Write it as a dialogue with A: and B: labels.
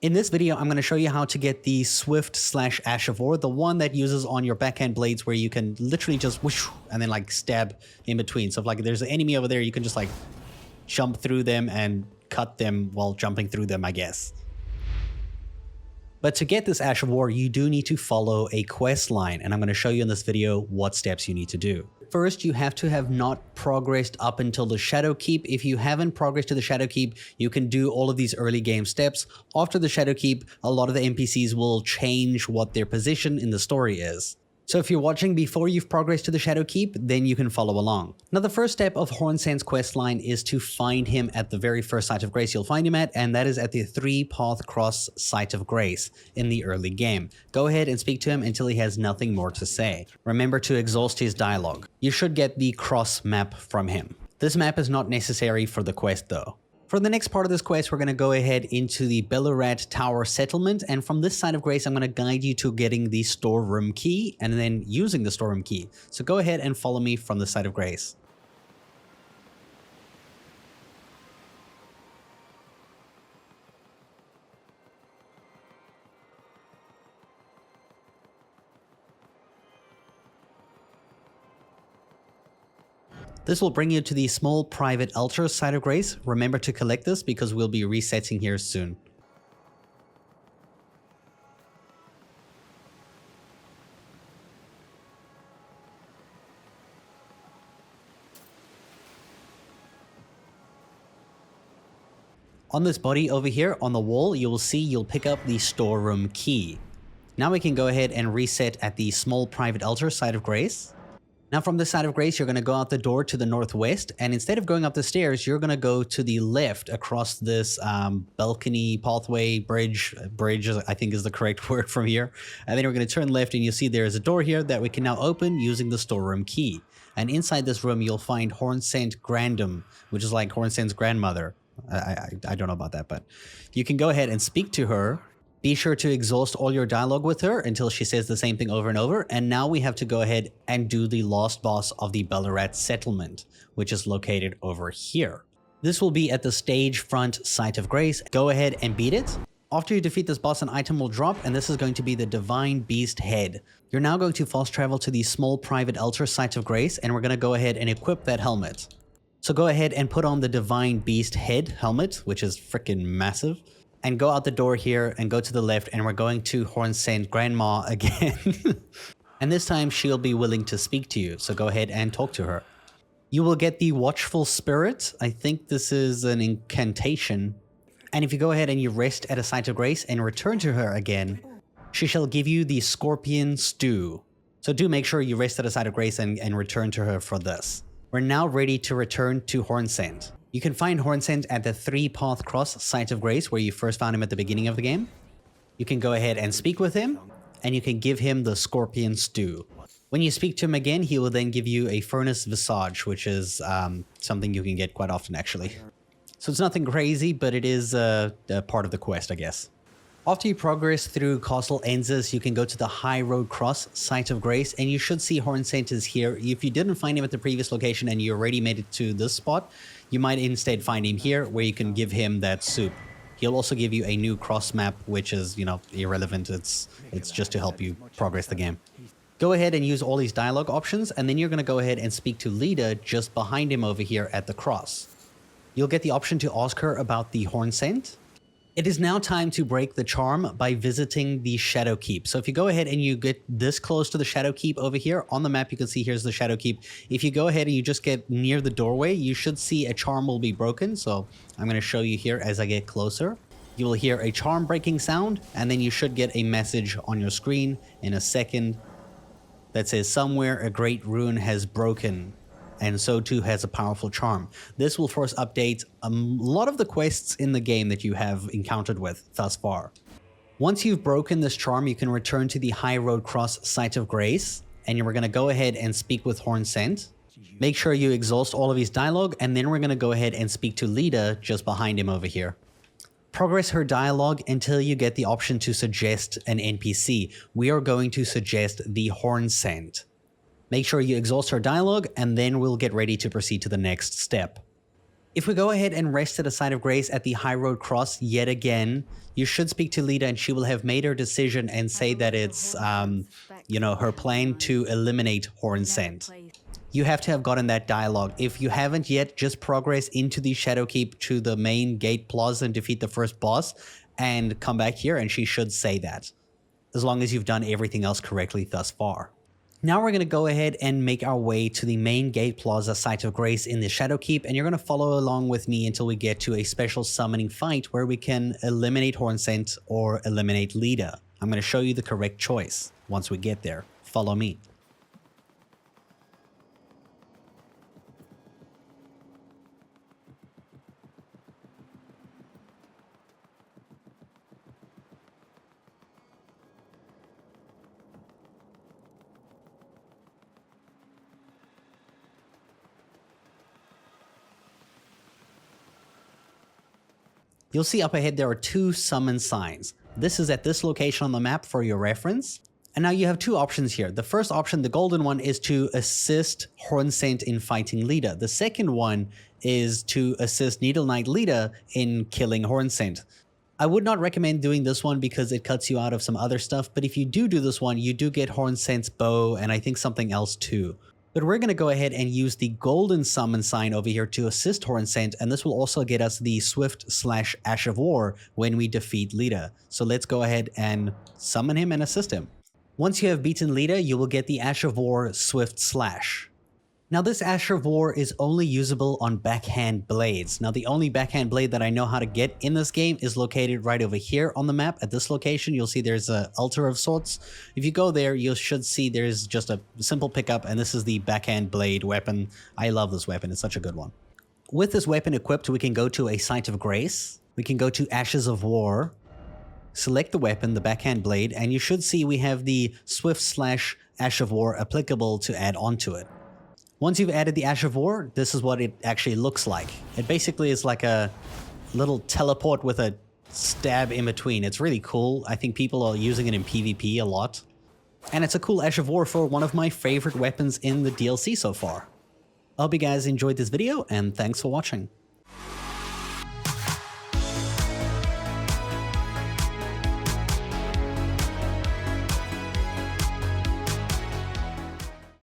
A: In this video, I'm going to show you how to get the Swift/Ash of War, the one that uses on your backhand blades where you can literally just whoosh and then like stab in between. So if like there's an enemy over there, you can just like jump through them and cut them while jumping through them, I guess. But to get this Ash of War, you do need to follow a quest line, and I'm going to show you in this video what steps you need to do. First, you have to have not progressed up until the Shadow Keep. If you haven't progressed to the Shadow Keep, you can do all of these early game steps. After the Shadow Keep, a lot of the NPCs will change what their position in the story is. So if you're watching before you've progressed to the Shadow Keep, then you can follow along. Now the first step of Hornsent's quest line is to find him at the very first Site of Grace you'll find him at, and that is at the 3-Path Cross Site of Grace in the early game. Go ahead and speak to him until he has nothing more to say. Remember to exhaust his dialogue. You should get the cross map from him. This map is not necessary for the quest though. For the next part of this quest, we're going to go ahead into the Bellerat Tower settlement, and from this side of Grace, I'm going to guide you to getting the Storeroom Key and then using the Storeroom Key. So go ahead and follow me from the side of Grace. This will bring you to the small private altar side of Grace. Remember to collect this because we'll be resetting here soon. On this body over here on the wall, you'll pick up the Storeroom Key. Now we can go ahead and reset at the small private altar side of Grace. Now from this side of Grace, you're going to go out the door to the northwest, and instead of going up the stairs, you're going to go to the left across this balcony, pathway, bridge I think is the correct word from here. And then we're going to turn left, and you'll see there is a door here that we can now open using the Storeroom Key. And inside this room, you'll find Hornsent Grandam, which is like Hornsent's grandmother. I don't know about that, but you can go ahead and speak to her. Be sure to exhaust all your dialogue with her until she says the same thing over and over. And now we have to go ahead and do the last boss of the Bellerat settlement, which is located over here. This will be at the stage front Site of Grace. Go ahead and beat it. After you defeat this boss, an item will drop, and this is going to be the Divine Beast Head. You're now going to fast travel to the small private altar Site of Grace, and we're going to go ahead and equip that helmet. So go ahead and put on the Divine Beast Head helmet, which is freaking massive. And go out the door here and go to the left, and we're going to Hornsent Grandma again. And this time she'll be willing to speak to you, so go ahead and talk to her. You will get the Watchful Spirit. I think this is an incantation. And if you go ahead and you rest at a Site of Grace and return to her again, she shall give you the Scorpion Stew. So do make sure you rest at a Site of Grace and return to her for this. We're now ready to return to Hornsent. You can find Hornsent at the 3-Path Cross Site of Grace where you first found him at the beginning of the game. You can go ahead and speak with him, and you can give him the Scorpion Stew. When you speak to him again, he will then give you a Furnace Visage, which is something you can get quite often actually. So it's nothing crazy, but it is a part of the quest, I guess. After you progress through Castle Enzis, you can go to the High Road Cross Site of Grace, and you should see Hornsent is here. If you didn't find him at the previous location and you already made it to this spot, you might instead find him here where you can give him that soup. He'll also give you a new cross map, which is, you know, irrelevant. It's just to help you progress the game. Go ahead and use all these dialogue options, and then you're going to go ahead and speak to Leda just behind him over here at the cross. You'll get the option to ask her about the Hornsent. It is now time to break the charm by visiting the Shadow Keep. So if you go ahead and you get this close to the Shadow Keep over here, on the map you can see here's the Shadow Keep. If you go ahead and you just get near the doorway, you should see a charm will be broken. So I'm going to show you here as I get closer. You will hear a charm breaking sound, and then you should get a message on your screen in a second that says somewhere a great rune has broken, and so too has a powerful charm. This will force update a lot of the quests in the game that you have encountered with thus far. Once you've broken this charm, you can return to the High Road Cross Site of Grace, and you're going to go ahead and speak with Hornsent. Make sure you exhaust all of his dialogue, and then we're going to go ahead and speak to Leda just behind him over here. Progress her dialogue until you get the option to suggest an NPC. We are going to suggest the Hornsent. Make sure you exhaust her dialogue, and then we'll get ready to proceed to the next step. If we go ahead and rest at the site of grace at the High Road Cross yet again, you should speak to Leda and she will have made her decision and say that it's, her plan to eliminate Hornsent. You have to have gotten that dialogue. If you haven't yet, just progress into the Shadowkeep to the main gate plaza and defeat the first boss and come back here and she should say that, as long as you've done everything else correctly thus far. Now we're going to go ahead and make our way to the main gate plaza site of grace in the Shadowkeep, and you're going to follow along with me until we get to a special summoning fight where we can eliminate Hornsent or eliminate Leda. I'm going to show you the correct choice once we get there. Follow me. You'll see up ahead there are two summon signs. This is at this location on the map for your reference. And now you have two options here. The first option, the golden one, is to assist Hornsent in fighting Leda. The second one is to assist Needle Knight Leda in killing Hornsent. I would not recommend doing this one because it cuts you out of some other stuff, but if you do this one, you do get Hornsent's bow and I think something else too. But we're going to go ahead and use the golden summon sign over here to assist Hornsent, and this will also get us the Swift/Ash of War when we defeat Leda. So let's go ahead and summon him and assist him. Once you have beaten Leda, you will get the Ash of War Swift/. Now this Ash of War is only usable on backhand blades. Now the only backhand blade that I know how to get in this game is located right over here on the map. At this location, you'll see there's an altar of sorts. If you go there, you should see there's just a simple pickup, and this is the backhand blade weapon. I love this weapon, it's such a good one. With this weapon equipped, we can go to a Site of Grace. We can go to Ashes of War, select the weapon, the backhand blade, and you should see we have the Swift/Ash of War applicable to add onto it. Once you've added the Ash of War, this is what it actually looks like. It basically is like a little teleport with a stab in between. It's really cool. I think people are using it in PvP a lot. And it's a cool Ash of War for one of my favorite weapons in the DLC so far. I hope you guys enjoyed this video, and thanks for watching.